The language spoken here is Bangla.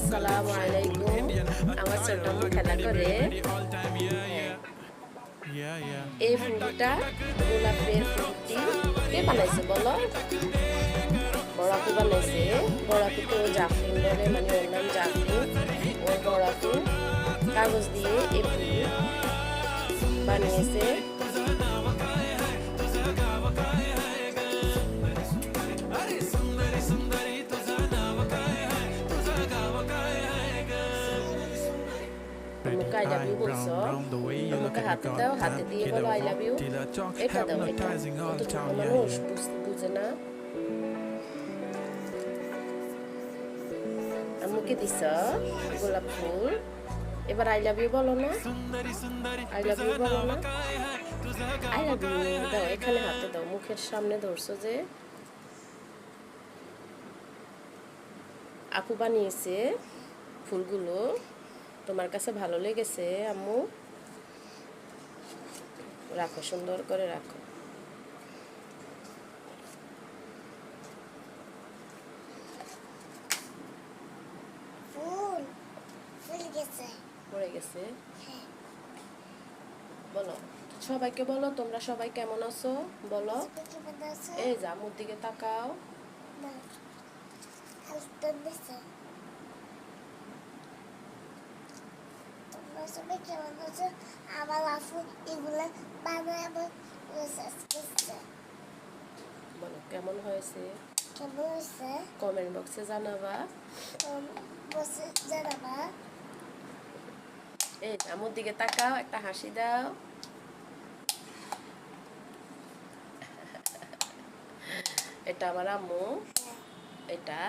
আসসালামু আলাইকুম। আমার ছোট আম্মু খেলা করে। এই ফুলটা গোলাপের ফুলটি কে বানাইছে বলো? বড় আপু বানাইছে। বড় আপু তো জাফরিন বলে, মানে ওর নাম জাফরিন। ওর বড় আপু কাগজ দিয়ে এই ফুল বানিয়েছে। আম্মুকে আই লাভ ইউ বলছো, আম্মুকে হাতে দাও, হাতে দিয়ে বলো আই লাভ ইউ। এটা দাও, এটা অত ছোট মানুষ বুঝে না। আম্মুকে দিছ গোলাপ ফুল, এবার আই লাভ ইউ বলো না, আই লাভ ইউ বলো না, আই লাভ ইউ দাও। এখানে হাতে দাও, মুখের সামনে ধরছো যে। আপু বানিয়েছে ফুলগুলো, তোমার কাছে ভালো লেগেছে আম্মু? রাখো, সুন্দর করে রাখো। পড়ে গেছে। বলো সবাইকে, বলো তোমরা সবাই কেমন আছো বলো। এই যে আম্মুর দিকে তাকাও। সবাই কেমন আছে? আমার আপু এগুলো বানায় বলো কেমন হয়েছে, কেমন হয়েছে কমেন্ট বক্সে জানাবা। এই আম্মুর দিকে তাকাও, একটা হাসি দাও। এটা আমার আম্মু, এটা